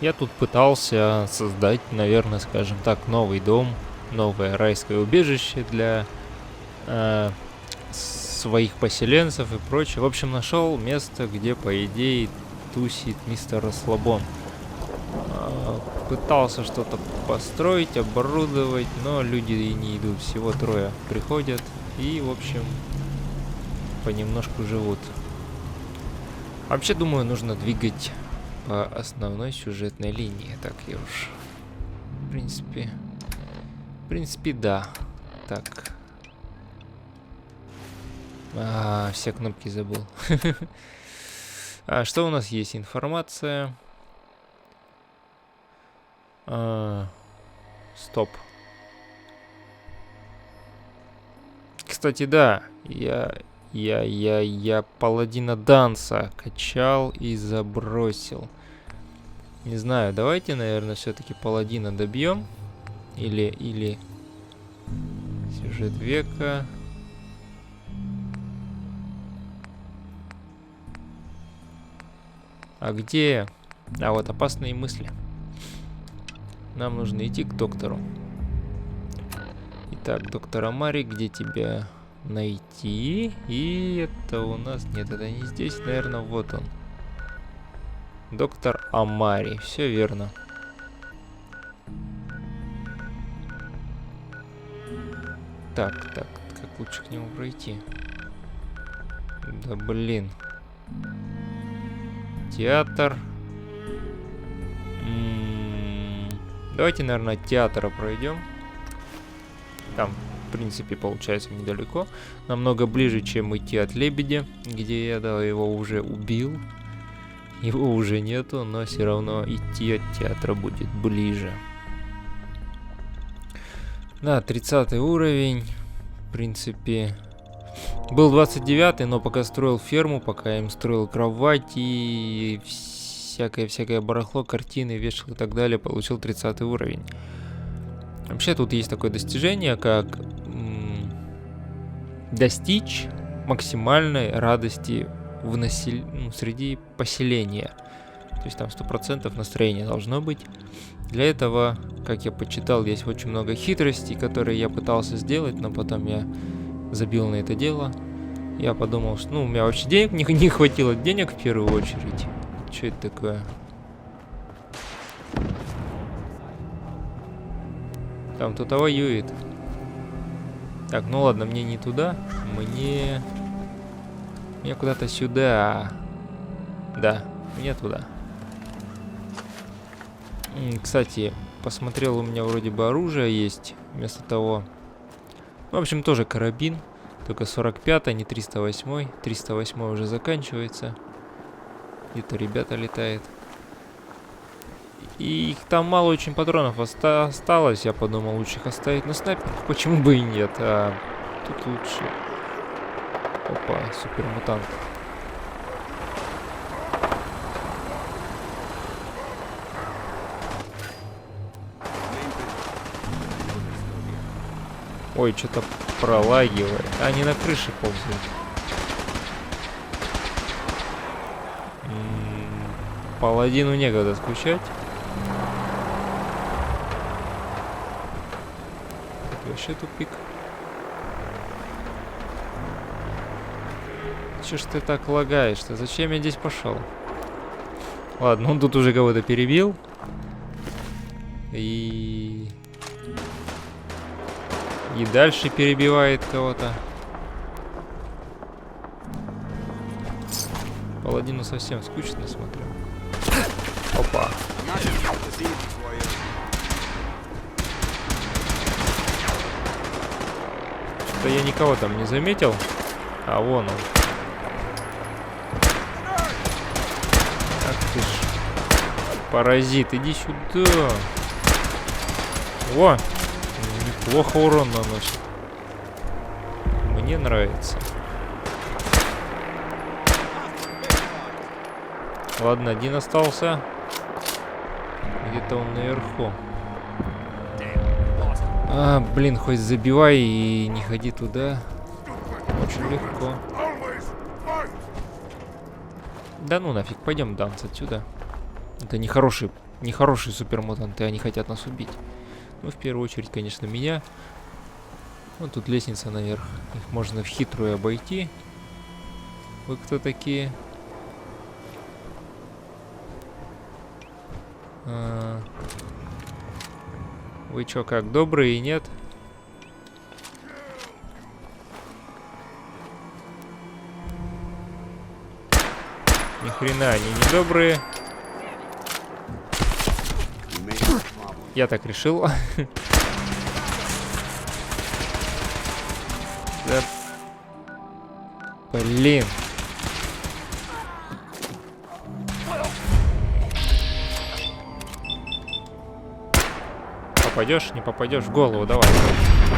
Я тут пытался создать, наверное, скажем так, новый дом, новое райское убежище для своих поселенцев и прочее. В общем, нашел место, где, по идее, тусит мистер Расслабон. Пытался что-то построить, оборудовать, но люди и не идут. Всего трое приходят и, в общем, понемножку живут. Вообще, думаю, нужно двигать по основной сюжетной линии. Так, я уж... В принципе, да. Так. Все кнопки забыл. Что у нас есть? Информация. Стоп. Кстати, да. Я паладина Данса качал и забросил. Не знаю, давайте, наверное, все-таки паладина добьем. Или сюжет века. А где? А вот опасные мысли. Нам нужно идти к доктору. Итак, доктор Амари, где тебя найти? И это у нас... Нет, это не здесь, наверное, вот он. Доктор Амари, все верно. Так, как лучше к нему пройти? Да блин. Театр. Давайте, наверное, от театра пройдем. Там, в принципе, получается недалеко. Намного ближе, чем идти от Лебедя, где я, да, его уже убил. Его уже нету, но все равно идти от театра будет ближе. Да, 30 уровень. В принципе... Был 29-й, но пока строил ферму, пока я им строил кровать и всякое барахло, картины, вешал и так далее, получил 30 уровень. Вообще тут есть такое достижение, как достичь максимальной радости среди поселения. То есть там 100% настроения должно быть. Для этого, как я почитал, есть очень много хитростей, которые я пытался сделать, но потом я забил на это дело. Я подумал, что у меня вообще денег не хватило. Денег в первую очередь. Что это такое? Там кто-то воюет. Так, ну ладно, мне не туда. Мне куда-то сюда. Да, мне туда. Кстати, посмотрел, у меня вроде бы оружие есть. Вместо того... В общем, тоже карабин. Только 45-й, не 308-й. 308-й уже заканчивается. Где-то ребята летает. И их там мало очень патронов осталось. Я подумал, лучше их оставить на снайперах. Почему бы и нет? А тут лучше. Опа, супермутант. Ой, что-то пролагивает. Они на крыше ползают. Паладину некогда скучать. Это вообще тупик. Чё ж ты так лагаешь-то? Зачем я здесь пошел? Ладно, он тут уже кого-то перебил. И дальше перебивает кого-то. Паладину совсем скучно, смотрю. Опа. Что-то я никого там не заметил. А вон он. Ах ты ж. Паразит, иди сюда. Во! Неплохо урон наносит. Мне нравится. Ладно, один остался. Где-то он наверху. Блин, хоть забивай и не ходи туда. Очень легко. Да ну нафиг, пойдем данс отсюда. Это нехорошие супермутанты, они хотят нас убить. Ну, в первую очередь, конечно, меня. Вот тут лестница наверх. Их можно в хитрую обойти. Вы кто такие? Вы чё, как, добрые, нет? Ни хрена они не добрые. Я так решил. Да. Блин. Попадешь, не попадешь в голову, давай.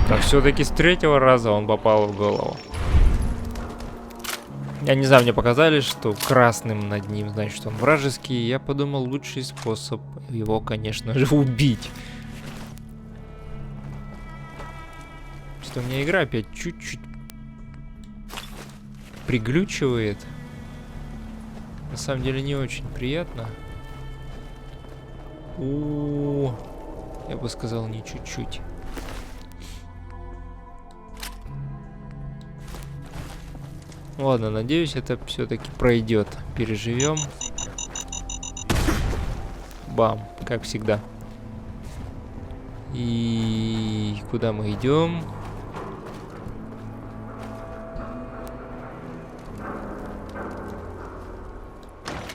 Так, все-таки с 3-го раза он попал в голову. Я не знаю, мне показали, что красным над ним, значит, что он вражеский. Я подумал, лучший способ его, конечно же, убить. Что у меня игра опять чуть-чуть приглючивает. На самом деле не очень приятно. Я бы сказал, не чуть-чуть. Ладно, надеюсь, это все-таки пройдет. Переживем. Бам, как всегда. И куда мы идем?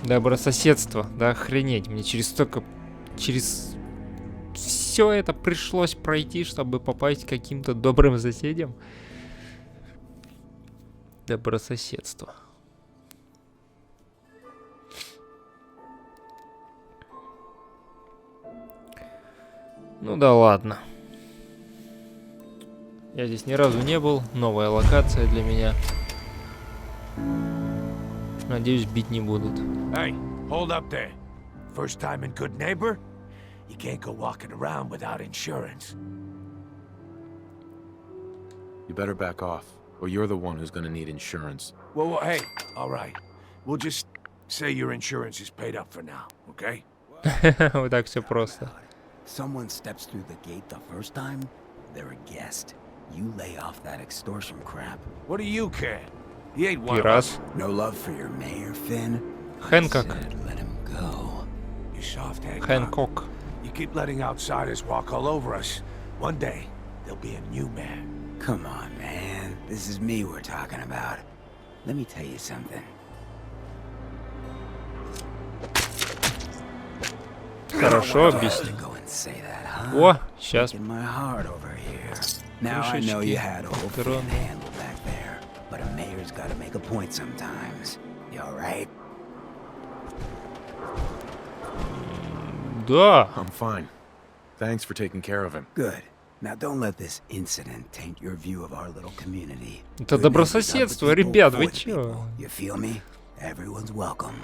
Добрососедство, да охренеть. Мне через все это пришлось пройти, чтобы попасть к каким-то добрым соседям. Добрососедство. Ну да ладно. Я здесь ни разу не был. Новая локация для меня. Надеюсь, бить не будут. Hey, hold up there. First time in Good Neighbor? You can't go walking around without insurance. You better back off, or you're the one who's gonna need insurance. Well, hey, all right. We'll just say your insurance is paid up for now, okay? Вот так все просто. Someone steps through the gate the first time, they're a guest. You lay off that extortion crap. What do you care? He ain't one И of раз. us. No love for your mayor, Finn? Хэнкок. Let him go. You soft head. Хэнкок. You keep letting outsiders walk all over us. One day, there'll be a new mayor. Come on, man. This is me we're talking about. Let me tell you something. Хорошо объяснил. Go and say that, huh? О, сейчас. Breaking my heart over here. Now I know you had a whole thing handled back there, but a mayor's got to make a point sometimes. You all right? Да. I'm fine. Thanks for taking care of him. Good. Now don't let this incident taint your view of our little community. Это добрососедство, ребят, вы чё? You feel me? Everyone's welcome.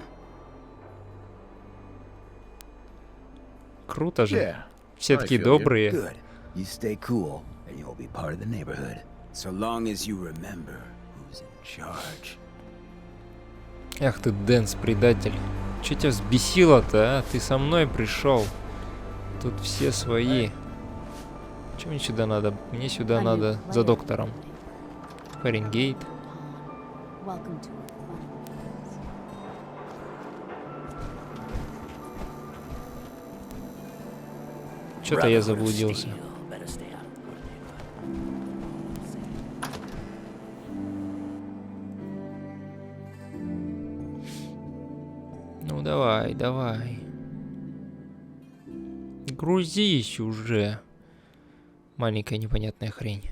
Круто же. Yeah. Все такие добрые. Good. You stay cool, and you'll be part of the neighborhood. So long as you remember who's in charge. Ах ты, Дэнс, предатель. Че тебя взбесило-то, а? Ты со мной пришел. Тут все свои. Че мне сюда надо? Мне сюда надо за доктором. Фаренгейт. Что-то я заблудился. Ну давай, давай. Грузись уже. Маленькая непонятная хрень.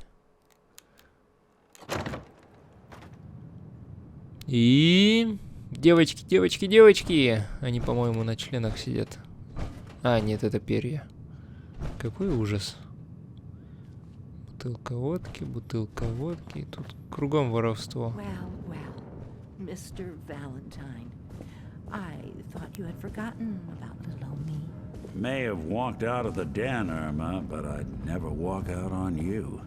И... Девочки, девочки, девочки. Они, по-моему, на членах сидят. А, нет, это перья. Какой ужас. Бутылка водки. И тут кругом воровство. Mr. Valentine, I thought you had forgotten about little old me. May have walked out of the den, Irma, but I'd never walk out on you.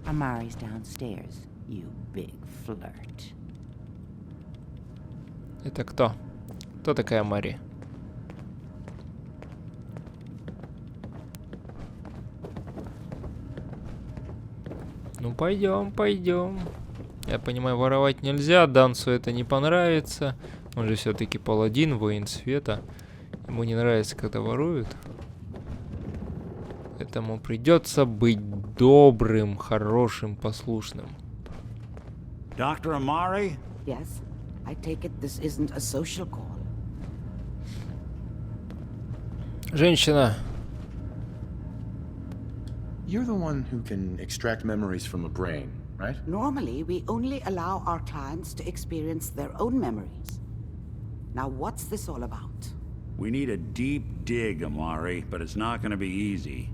Amari's downstairs, you big flirt. Это кто? Кто такая Мари? Ну пойдем, пойдем. Я понимаю, воровать нельзя, Дансу это не понравится. Он же все-таки паладин, воин света. Ему не нравится, когда воруют. Поэтому придется быть добрым, хорошим, послушным. Dr. Amari? Yes, I take it this isn't a social call. Женщина. You're the one who can extract memories from a brain, right? Normally, we only allow our clients to experience their own memories. Now, what's this all about? We need a deep dig, Amari, but it's not gonna be easy.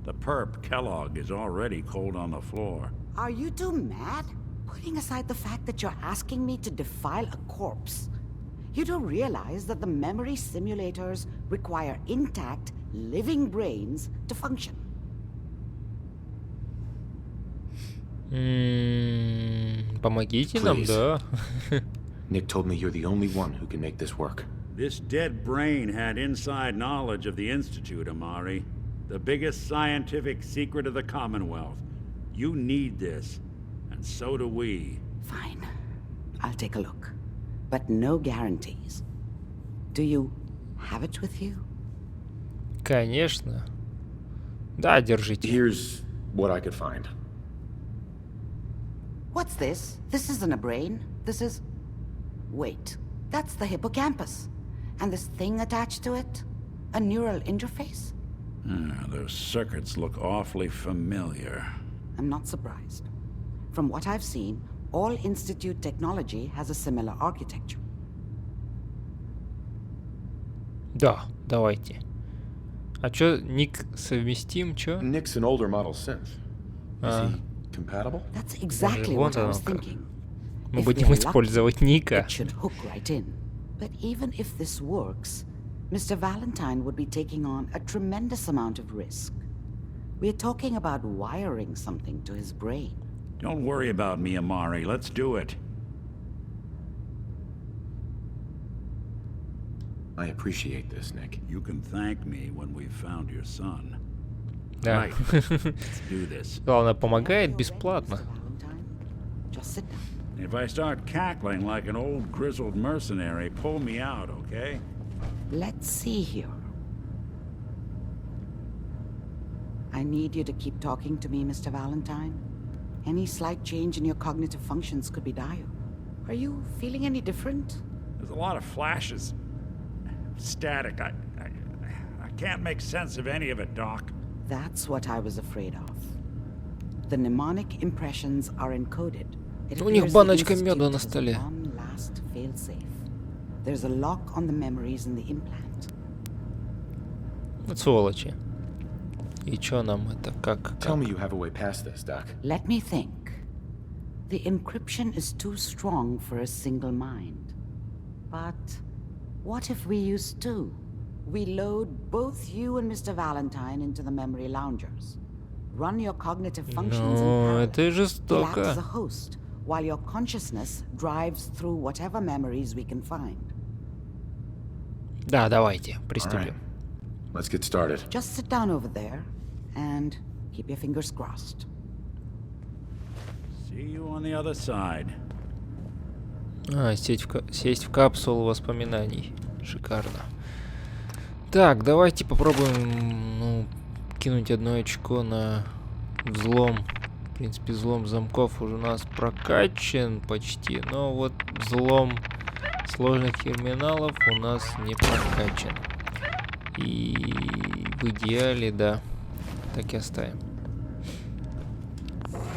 The perp, Kellogg, is already cold on the floor. Are you two mad? Putting aside the fact that you're asking me to defile a corpse, you do realize that the memory simulators require intact, living brains to function. Помогите нам, Please. да. Nick told me you're the only one who can make this work. This dead brain had inside knowledge of the Institute, Amari. The biggest scientific secret of the Commonwealth. You need this, and so do we. Fine. I'll take a look. But no guarantees. Do you have it with you? Конечно. Да, держите. Here's what I could find. What's this? This isn't a brain. This is... Wait. That's the hippocampus. And this thing attached to it? A neural interface? Those circuits look awfully familiar. I'm not surprised. From what I've seen, all Institute technology has a similar architecture. Да, давайте. А чё, ник совместим, чё? Nick's an older model synth. Is Ah. he compatible? That's exactly what I was Вот оно как. thinking. Мы If будем we're использовать lucky, ника. it should hook right in. But even if this works, Mr. Valentine would be taking on a tremendous amount of risk. We're talking about wiring something to his brain. Don't worry about me, Amari. Let's do it. I appreciate this, Nick. You can thank me when we've found your son. Да. Right. Let's do this. Главное, помогает Whenever you're ready, бесплатно. Mr. Valentine, just sit down. If I start cackling like an old grizzled mercenary, pull me out, okay? Let's see here. I need you to keep talking to me, Mr. Valentine. Any slight change in your cognitive functions could be dire. Are you feeling any different? There's a lot of flashes. Static. I can't make sense of any of it, Doc. That's what I was afraid of. The mnemonic impressions are encoded. It У них appears the баночка Institute меда на has столе. one last fail-safe. There's a lock on the memories in the implant. Вот сволочи. И чё нам это, как? Tell me you have a way past this, Doc. Let me think. The encryption is too strong for a single mind. But what if we use two? We load both you and Mr. Valentine into the memory loungers. Run your cognitive functions in Ну, parallel. это He'll act as жестоко. a host, while your consciousness drives through whatever memories we can find. Да, давайте, All right. приступим. Let's get started. Just sit down over there and keep your fingers crossed. See you on the other side. А, сесть в капсулу воспоминаний. Шикарно. Так, давайте попробуем, ну, кинуть одно очко на взлом. В принципе, взлом замков уже у нас прокачан почти, но вот взлом сложных терминалов у нас не прокачан. И в идеале, да, так и оставим.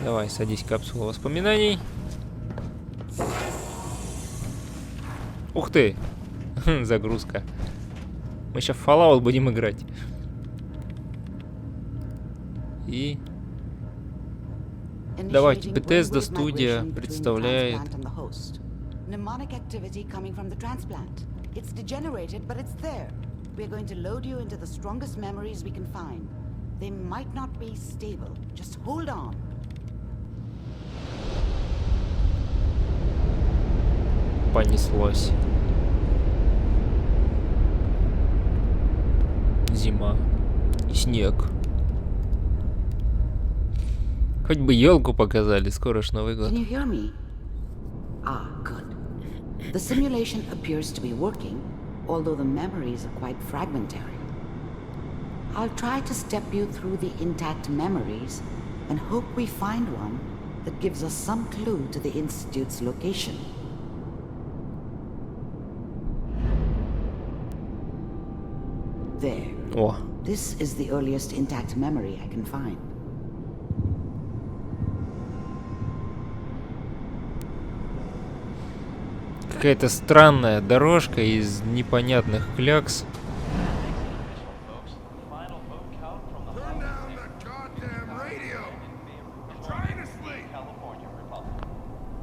Давай, садись в капсулу воспоминаний. Ух ты! Загрузка. Мы сейчас в Fallout будем играть. И давайте, Bethesda студия представляет... Mnemonic activity coming from the transplant. It's degenerated, but it's there. We're going to load you into the strongest memories we can find. They might not be stable. Just hold on. Понеслось. зима. И снег. Хоть бы елку показали, скоро ж Новый год. Can you hear me? Ah, good. The simulation appears to be working, although the memories are quite fragmentary. I'll try to step you through the intact memories and hope we find one that gives us some clue to the Institute's location. There. О, This is the earliest intact memory I can find. какая-то странная дорожка из непонятных клякс.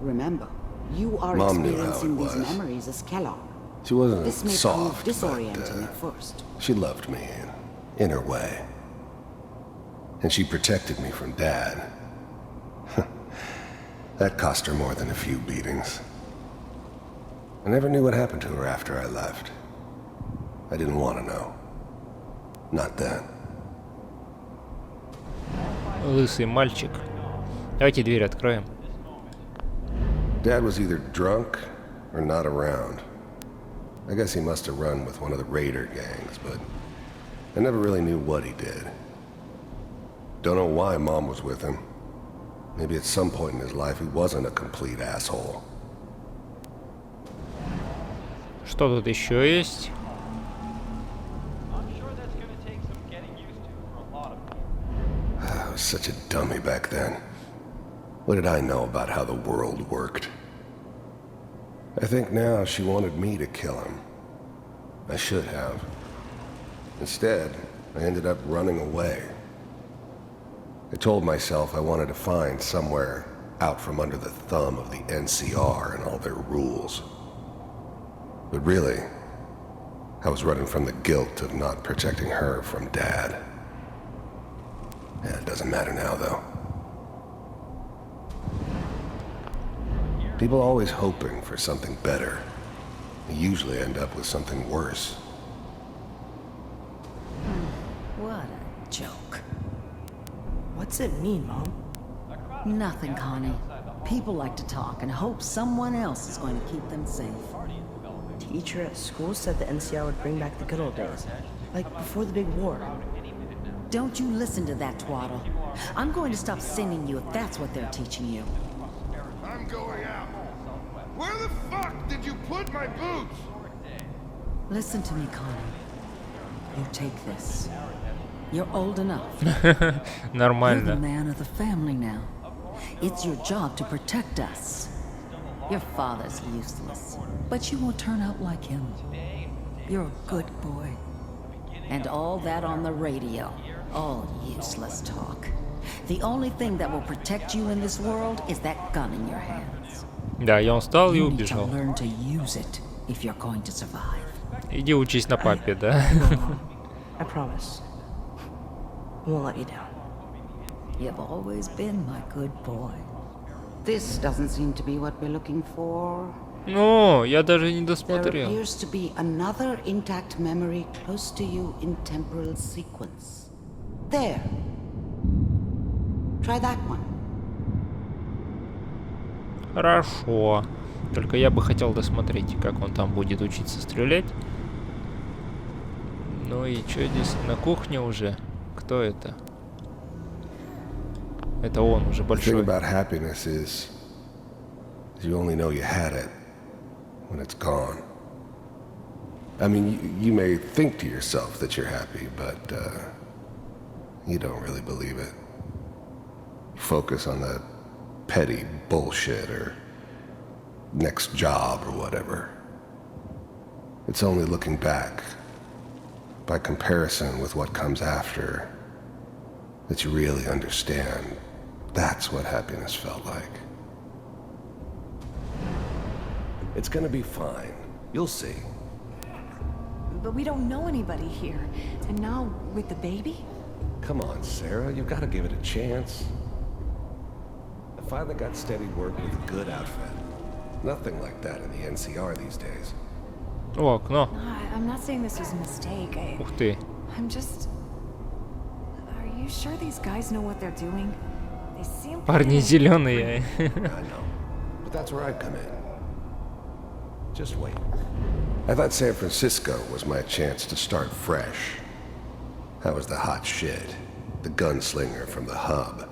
Remember, you are Mom knew how experiencing it these was. memories as Kellogg. She wasn't This may soft, prove but disorienting at first. she loved me in her way. And she protected me from Dad. That cost her more than a few beatings. I never knew what happened to her after I left. I didn't want to know. Not then. Лысый мальчик. Давайте дверь откроем. Dad was either drunk or not around. I guess he must have run with one of the raider gangs, but I never really knew what he did. Don't know why Mom was with him. Maybe at some point in his life he wasn't a complete asshole. Что тут еще есть? I was such a dummy back then. What did I know about how the world worked? I think now she wanted me to kill him. I should have. Instead, I ended up running away. I told myself I wanted to find somewhere out from under the thumb of the NCR and all their rules. But really, I was running from the guilt of not protecting her from Dad. Yeah, it doesn't matter now, though. People always hoping for something better. They usually end up with something worse. What a joke. What's it mean, Mom? Nothing, Connie. People like to talk and hope someone else is going to keep them safe. Teacher at school said the NCR would bring back the good old days. Like before the big war. Don't you listen to that twaddle. I'm going to stop sending you if that's what they're teaching you. I'm going out. Where the fuck did you put my boots? Listen to me, Connie. You take this. You're old enough. You're the Нормально. man of the family now. It's your job to protect us. Your father's useless, but you won't turn out like him. You're a good boy. And all that on the radio, all useless talk. The only thing that will protect you in this world is that gun in your hands. Да, и он встал и You need to убежал. learn to use it if you're going to survive. Иди учись на папе, да? I promise. I won't let you down. You've always been my good boy. This doesn't seem to be what we're looking for. Ну, я даже не There досмотрел. appears to be another intact memory close to you in temporal sequence. There. Try that one. Хорошо. Только я бы хотел досмотреть, как он там будет учиться стрелять. Ну и что здесь на кухне уже? Кто это? Это он уже The thing большой. about happiness is you only know you had it when it's gone. I mean, you may think to yourself that you're happy, but you don't really believe it. You focus on the petty bullshit or next job or whatever. It's only looking back, by comparison with what comes after, that you really understand. That's what happiness felt like. It's gonna be fine. You'll see. But we don't know anybody here. And now, with the baby? Come on, Sarah, you've gotta give it a chance. I finally got steady work with a good outfit. Nothing like that in the NCR these days. О, окно. I'm not saying this was a mistake. Ух ты. I'm just... Are you sure these guys know what they're doing? They seem... Парни зеленые. I know. But that's where I come in. Just wait. I thought San Francisco was my chance to start fresh. I was the hot shit, the gunslinger from the hub,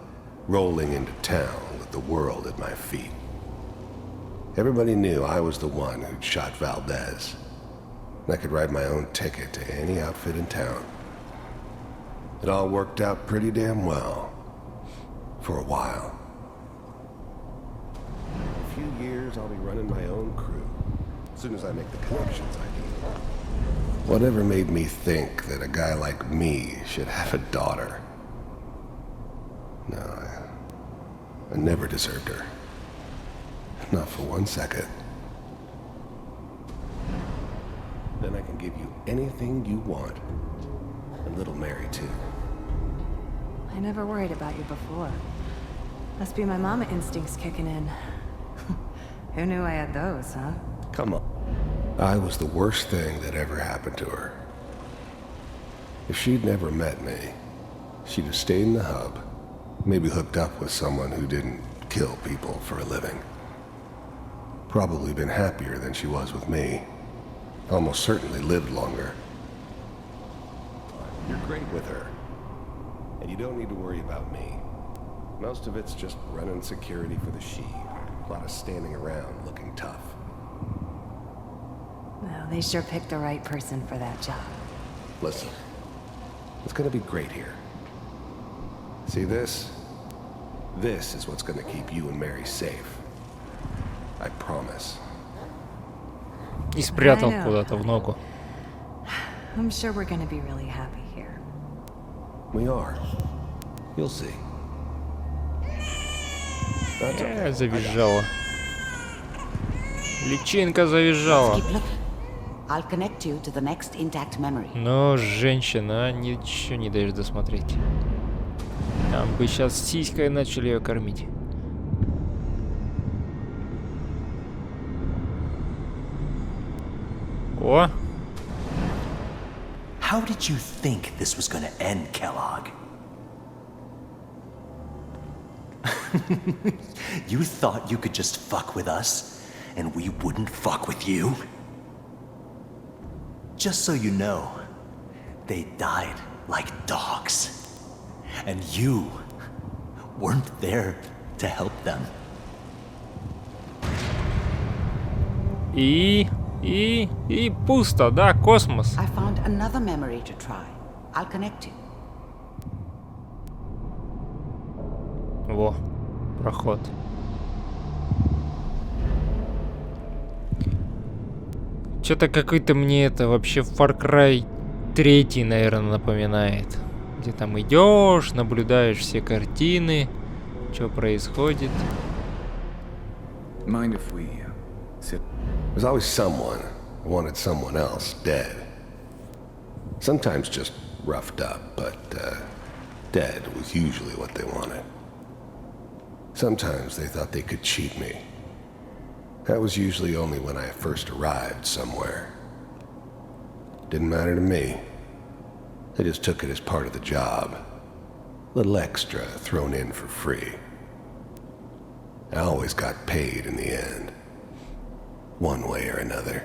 rolling into town with the world at my feet. Everybody knew I was the one who'd shot Valdez. And I could write my own ticket to any outfit in town. It all worked out pretty damn well. For a while. In a few years, I'll be running my own crew. As soon as I make the connections I need. Whatever made me think that a guy like me should have a daughter? No, I never deserved her. Not for 1 second. Then I can give you anything you want. And little Mary, too. I never worried about you before. Must be my mama instincts kicking in. Who knew I had those, huh? Come on. I was the worst thing that ever happened to her. If she'd never met me, she'd have stayed in the hub, maybe hooked up with someone who didn't kill people for a living. Probably been happier than she was with me. Almost certainly lived longer. You're great with her. And you don't need to worry about me. Most of it's just running security for the she. A lot of standing around looking tough. Well, they sure picked the right person for that job. Listen, it's gonna be great here. See this? This is what's gonna keep you and Mary safe. I promise. И спрятал куда-то в ногу. I'm sure we're gonna be really happy here. We are. You'll see. Завизжала. Личинка завизжала. I'll connect you to the next intact memory. Но, женщина, ничего не даешь досмотреть. Там бы сейчас сиськой начали ее кормить. О! How did you think this was gonna end, Kellogg? You thought you could just fuck with us, and we wouldn't fuck with you? Just so you know, they died like dogs. And you weren't there to help them. И пусто, да, космос. I found another memory to try. I'll connect you. Во, проход. Что-то какой-то мне это вообще Far Cry 3, наверное, напоминает. Где там идешь, наблюдаешь все картины, что происходит. Mind if we sit? There's always someone who wanted someone else dead. Sometimes just roughed up, but dead was usually what they wanted. Sometimes they thought they could cheat me. That was usually only when I first arrived somewhere. Didn't matter to me. I just took it as part of the job. Little extra thrown in for free. I always got paid in the end. One way or another.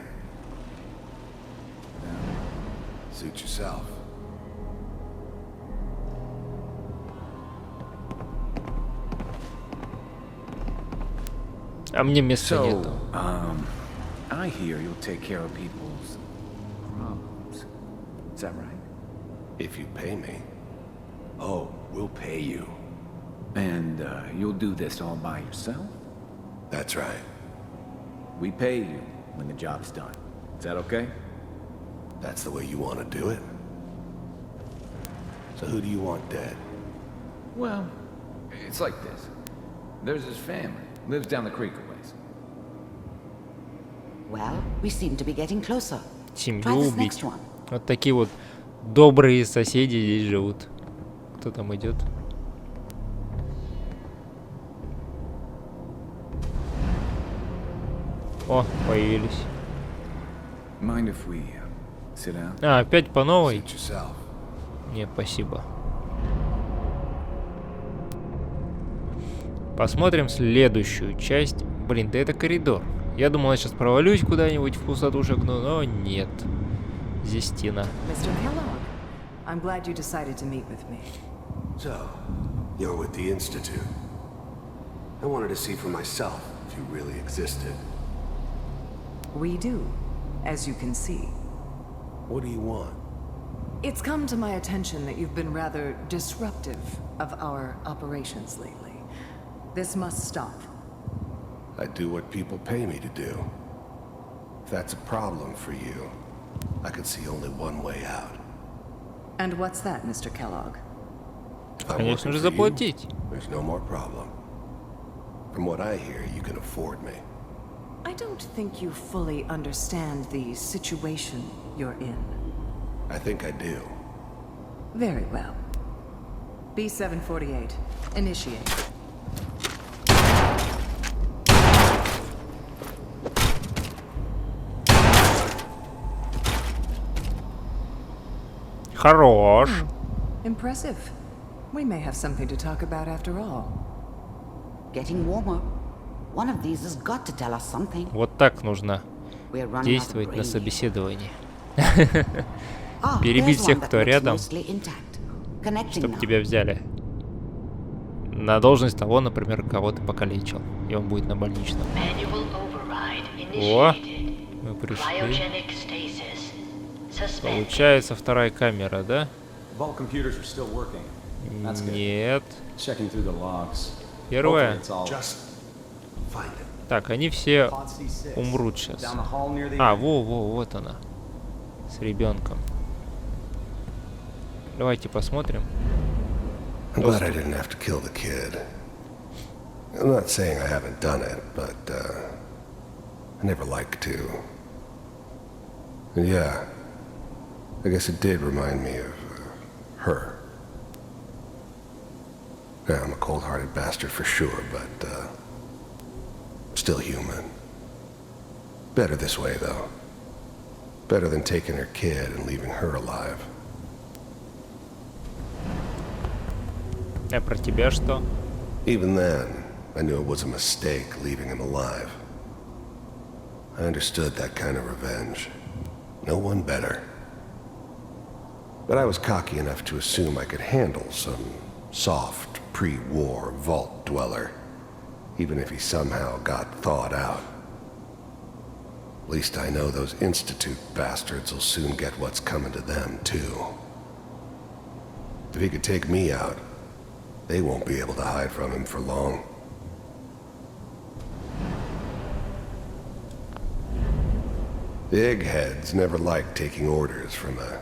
Suit yourself. А мне места нету. I hear you'll take care of people's problems. Is that right? If you pay me. Oh, we'll pay you. And you'll do this all by yourself? That's right. We pay you when the job's done. Is that okay? That's the way you want to do it? So who do you want dead? Well, it's like this. There's his family. Lives down the creek a ways. Well, we seem to be getting closer. Семью убить. Вот такие вот добрые соседи здесь живут. Кто там идет? О, появились. Mind if we sit down? А, опять по новой? Не, спасибо. Посмотрим следующую часть. Блин, да это коридор. Я думал, я сейчас провалюсь куда-нибудь в пустоту шагну, но нет. Здесь стена. Mr. Kellogg, I'm glad you decided to meet with me. So, you're with the Institute. I wanted to see for myself if you really existed. We do, as you can see. What do you want? It's come to my attention that you've been rather disruptive of our operations lately. This must stop. I do what people pay me to do. If that's a problem for you, I could see only one way out. And what's that, Mr. Kellogg? Конечно же, заплатить. There's no more problem. From what I hear, you can afford me. I don't think you fully understand the situation you're in. I think I do. Very well. B-748, initiate. Хорош. Impressive. We may have something to talk about after all. Getting warmer. One of these has got to tell us something. Вот так нужно действовать на собеседовании. Перебить всех, кто рядом, чтобы тебя взяли на должность того, например, кого ты покалечил, и он будет на больничном. О, мы пришли. Получается вторая камера, да? Нет. Первая. Так, они все умрут сейчас. А, вот она. С ребенком. Давайте посмотрим. I'm glad I didn't have to kill the kid. I'm not saying I haven't done it, but I never liked to. And yeah, I guess it did remind me of her. Yeah, I'm a cold-hearted bastard for sure, but still human. Better this way, though. Better than taking her kid and leaving her alive. А про тебя что? Even then, I knew it was a mistake leaving him alive. I understood that kind of revenge. No one better. But I was cocky enough to assume I could handle some soft, pre-war vault dweller, even if he somehow got thawed out. At least I know those Institute bastards will soon get what's coming to them, too. If he could take me out, they won't be able to hide from him for long. The eggheads never liked taking orders from a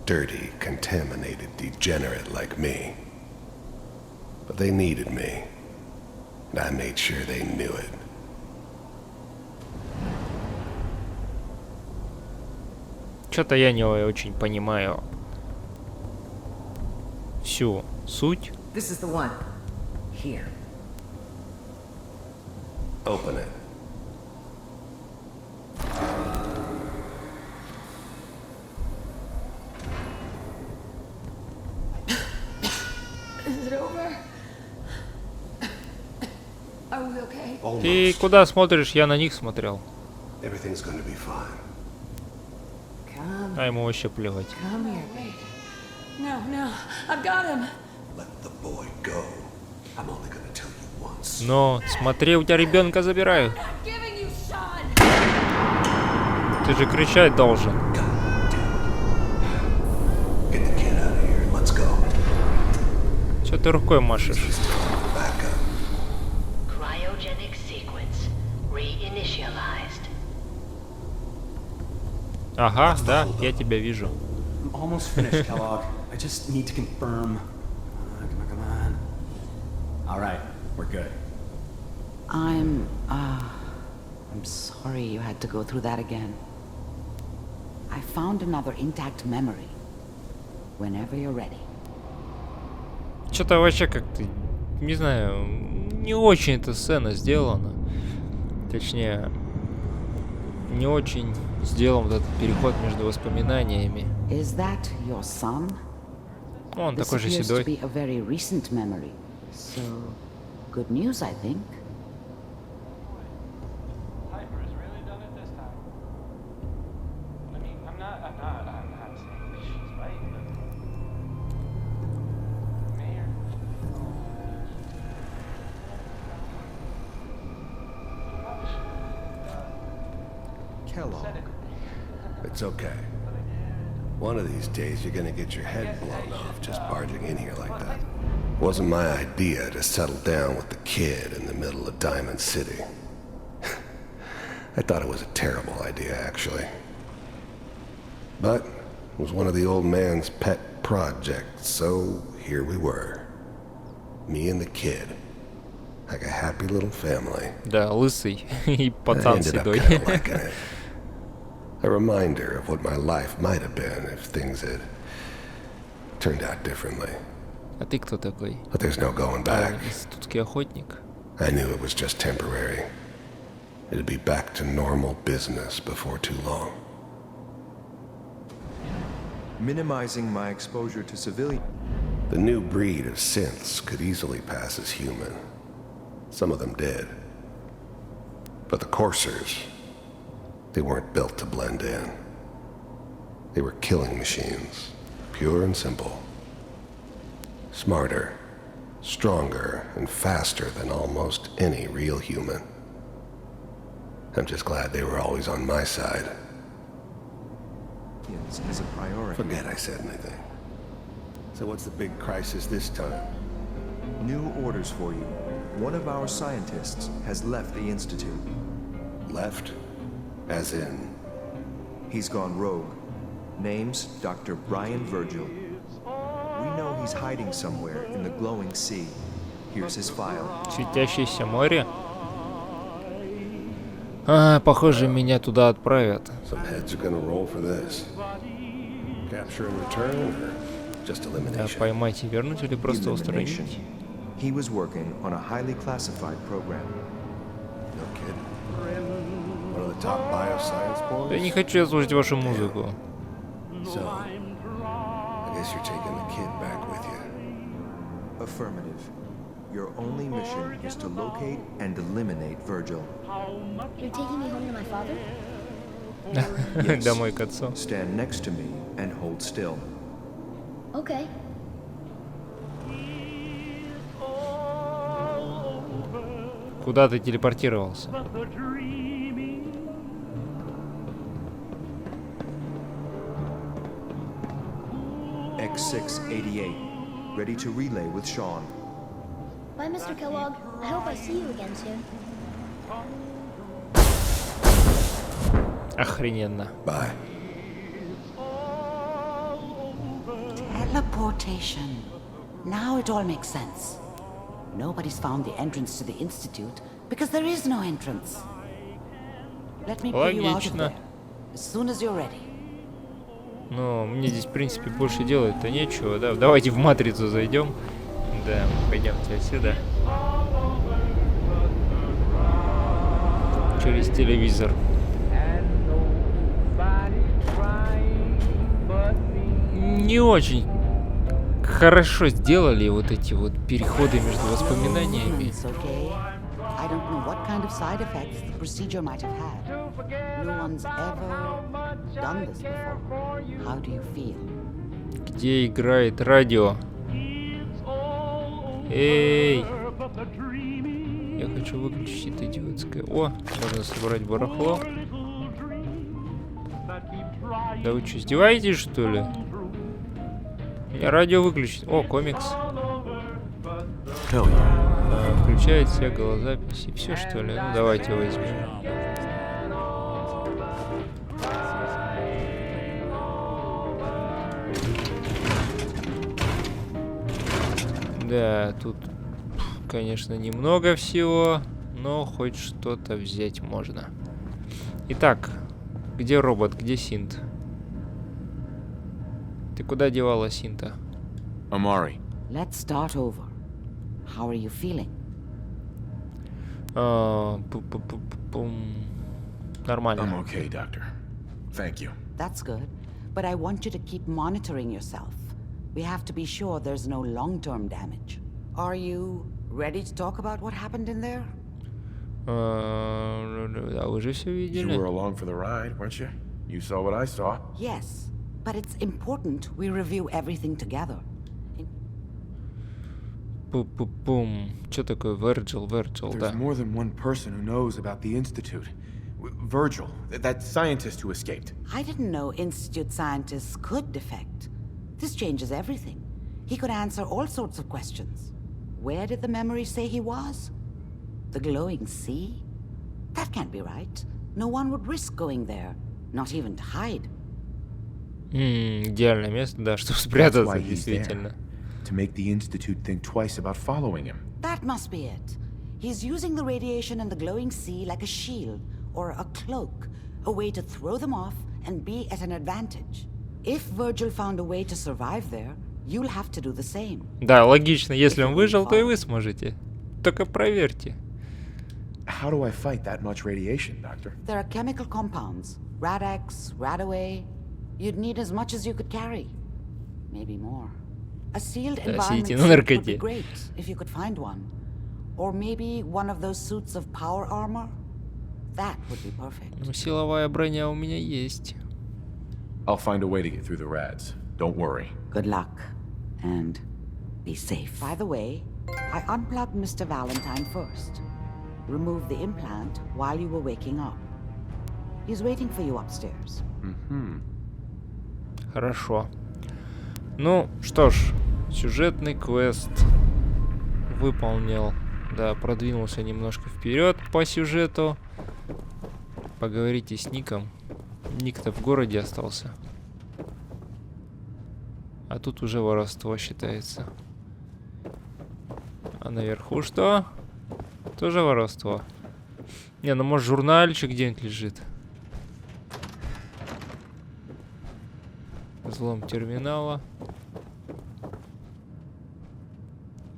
dirty, contaminated degenerate like me. But they needed me, and I made sure they knew it. Что-то я не очень понимаю всю суть. This is the one. Here. Open it. Is it over? Are we okay? Ты куда смотришь? Я на них смотрел. Everything's going to be fine. А ему вообще плевать. Come here, baby. No, no, I've got him. Let the boy go. I'm only going to tell you once. Но смотри, у тебя ребенка забирают. Ты же кричать должен. Че ты рукой машешь? Ага, да, я тебя вижу. I'm almost finished, Kellogg. I just need to confirm. Come on. All right, we're good. I'm sorry you had to go through that again. I found another intact memory. Whenever you're ready. Что-то вообще как-то, не знаю, не очень эта сцена сделана. Точнее, не очень сделан вот этот переход между воспоминаниями. Is that your son? Он This такой же appears to седой. be a very recent memory. So, good news, I think. Kellogg. It's okay. One of these days you're gonna get your head blown off just barging in here like that. Wasn't my idea to settle down with the kid in the middle of Diamond City. I thought it was a terrible idea, actually. But it was one of the old man's pet projects, so here we were. Me and the kid. Like a happy little family. Да, лысый и I пацан ended up седой. kinda liking it. A reminder of what my life might have been if things had turned out differently. А ты кто такой? But there's no going А, back. институтский охотник. I knew it was just temporary. It'd be back to normal business before too long. Minimizing my exposure to civilian. The new breed of synths could easily pass as human. Some of them did. But the coursers, they weren't built to blend in. They were killing machines, pure and simple. Smarter, stronger, and faster than almost any real human. I'm just glad they were always on my side. Is a priority. Forget I said anything. So what's the big crisis this time? New orders for you. One of our scientists has left the Institute. Left? As in? He's gone rogue. Name's Dr. Brian Virgil. We know he's hiding somewhere in the glowing sea. Here's his file. Светящееся море? А, похоже, меня туда отправят. Some heads are gonna roll for this. Capture and return, or just Да, elimination? поймать и вернуть или просто устранить? He was working on a highly classified program. No kidding. One of the top bioscience boys? Я не хочу слушать вашу музыку. So, I guess you're taking the kid back with you. Affirmative. Your only mission is to locate and eliminate Virgil. You're taking me home to my father? Yes. Домой к отцу. Stand next to me and hold still. Okay. Куда ты телепортировался? X688. Ready to relay with Sean. Bye, Mr. Kellogg. I hope I see you again soon. Охрененно. Bye. Teleportation. Now it all makes sense. Nobody's found the entrance to the Institute because there is no entrance. Let me pull you out of there as soon as you're ready. Ну, мне здесь, в принципе, больше делать-то нечего, да? Давайте в матрицу зайдем. Да, пойдемте отсюда. Через телевизор. Не очень хорошо сделали вот эти вот переходы между воспоминаниями. I don't know what kind of side effects the procedure might have had. No one's ever done this before. How do you feel? Где играет радио? Эй! Я хочу выключить это идиотское. О, можно собрать барахло. Да вы что, издеваетесь, что ли? Мне радио выключить. О, комикс. Включает все голозаписи. Все, что ли? Ну, давайте возьмем. Да, тут, конечно, немного всего, но хоть что-то взять можно. Итак, где робот, где синт? Ты куда девала синта? Amari. Let's start over. How are you feeling? Нормально. I'm okay, doctor. Thank you. That's good, but I want you to keep monitoring yourself. We have to be sure there's no long-term damage. Are you ready to talk about what happened in there? Да, вы же все видели. You were along for the ride, weren't you? You saw what I saw. Yes, but it's important we review everything together. Пум-пум-пум. Что такое Virgil, да? There's more than one person who knows about the Institute. Virgil, that scientist who escaped. I didn't know Institute scientists could defect. This changes everything. He could answer all sorts of questions. Where did the memory say he was? The glowing sea? That can't be right. No one would risk going there, not even to hide. Идеальное место, да, чтобы спрятаться, действительно. To make the Institute think twice about following him. That must be it. He's using the radiation in the glowing sea like a shield or a cloak, a way to throw them off and be at an advantage. If Virgil found a way to survive there, you'll have to do the same. Да, логично. Если он выжил, то и вы сможете. Только проверьте. How do I fight that much radiation, Doctor? There are chemical compounds. Rad-X, Radaway. You'd need as much as you could carry. Maybe more. A sealed environment suit would be great if you could find one. Or maybe one of those suits of power armor. That would be perfect. Ну, силовая броня у меня есть. I'll find a way to get through the rads. Don't worry. Good luck. And be safe. By the way, I unplugged Mr. Valentine first. Removed the implant while you were waking up. He's waiting for you upstairs. Хорошо. Ну, что ж, сюжетный квест выполнил. Да, продвинулся немножко вперед по сюжету. Поговорите с Ником. Ник-то в городе остался. А тут уже воровство считается. А наверху что? Тоже воровство. Не, ну может журнальчик где-нибудь лежит. Взлом терминала.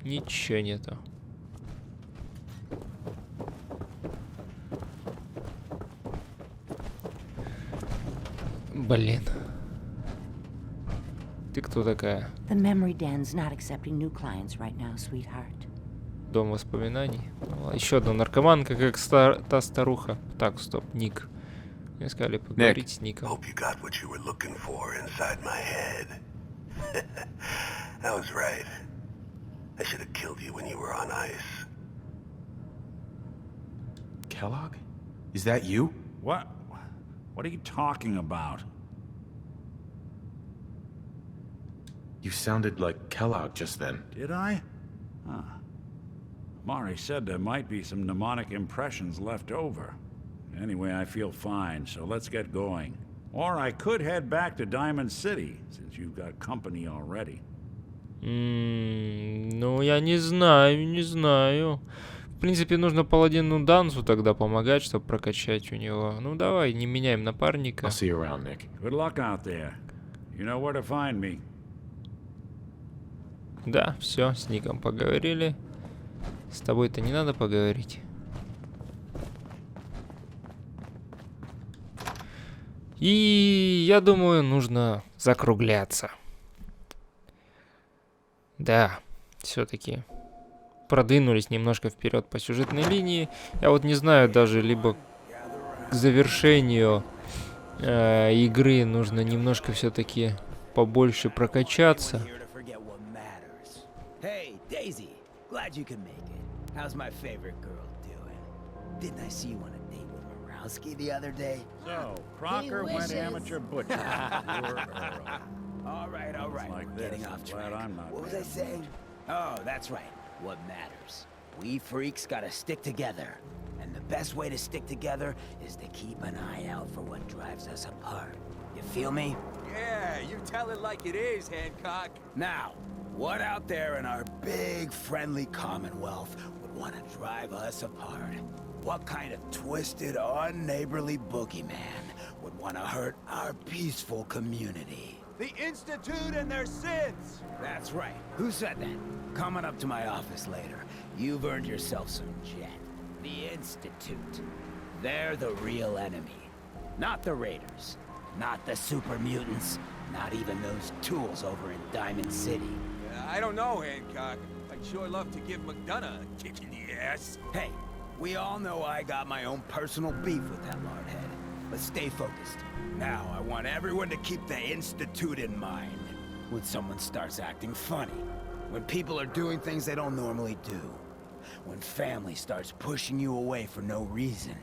Ничего нету. Блин. Ты кто такая? The memory den's not accepting new clients right now, sweetheart. Дом воспоминаний. Еще одна наркоманка, как та старуха. Так, стоп, Ник. Мне сказали поговорить с Ником. Hope you got what you were looking for inside my head. I was right. I should have killed you when you were on ice. Kellogg? Is that you? What? What are you talking about? You sounded like Kellogg just then. Did I? Huh. Mari said there might be some mnemonic impressions left over. Anyway, I feel fine, so let's get going. Or I could head back to Diamond City, since you've got company already. Ну, я не знаю. В принципе, нужно паладину Дансу тогда помогать, чтобы прокачать у него. Ну, давай, не меняем напарника. I'll see you around, Nick. Good luck out there. You know where to find me. Да, все, с Ником поговорили. С тобой-то не надо поговорить. И я думаю, нужно закругляться. Да, все-таки продвинулись немножко вперед по сюжетной линии. Я вот не знаю, даже либо к завершению игры нужно немножко все-таки побольше прокачаться. Hey, Daisy, glad you can make it. How's my favorite girl doing? Didn't I see you on a date with Morowski the other day? So, Crocker went amateur butcher. All right, like we're getting this. off I'm track. glad I'm not What was I saying? Oh, that's right. What matters? We freaks gotta stick together. And the best way to stick together is to keep an eye out for what drives us apart. You feel me? Yeah, you tell it like it is, Hancock. Now, what out there in our big, friendly Commonwealth would want to drive us apart? What kind of twisted, unneighborly boogeyman would want to hurt our peaceful community? The Institute and their sins! That's right. Who said that? Coming up to my office later. You've earned yourself some jet. The Institute. They're the real enemy. Not the Raiders. Not the super mutants. Not even those tools over in Diamond City. I don't know, Hancock. I'd sure love to give McDonough a kick in the ass. Hey, we all know I got my own personal beef with that lordhead. But stay focused. Now, I want everyone to keep the Institute in mind. When someone starts acting funny. When people are doing things they don't normally do. When family starts pushing you away for no reason.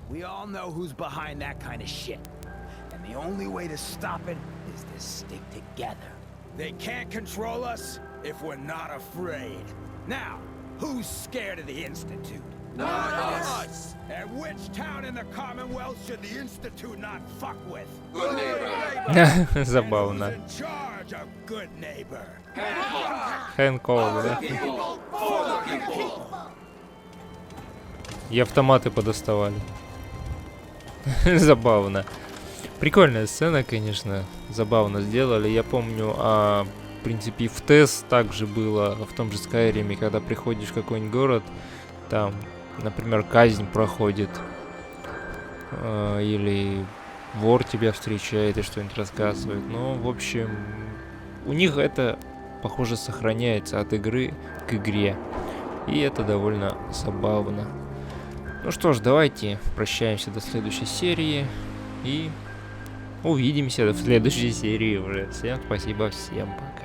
We all know who's behind that kind of shit. And the only way to stop it is to stick together. They can't control us if we're not afraid. Now, who's scared of the Institute? Not us! And which town in the Commonwealth should the Institute not fuck with? Good neighbor! Забавно. In charge of good neighbor. Хэнкок, да? И автоматы подоставали. Забавно. Прикольная сцена, конечно. Забавно сделали. Я помню, в принципе, в ТЭС также было, в том же Скайриме, когда приходишь в какой-нибудь город, там, например, казнь проходит, или вор тебя встречает и что-нибудь рассказывает. Ну, в общем, у них это, похоже, сохраняется от игры к игре. И это довольно забавно. Ну что ж, давайте прощаемся до следующей серии. И увидимся в следующей серии уже. Всем спасибо, всем пока.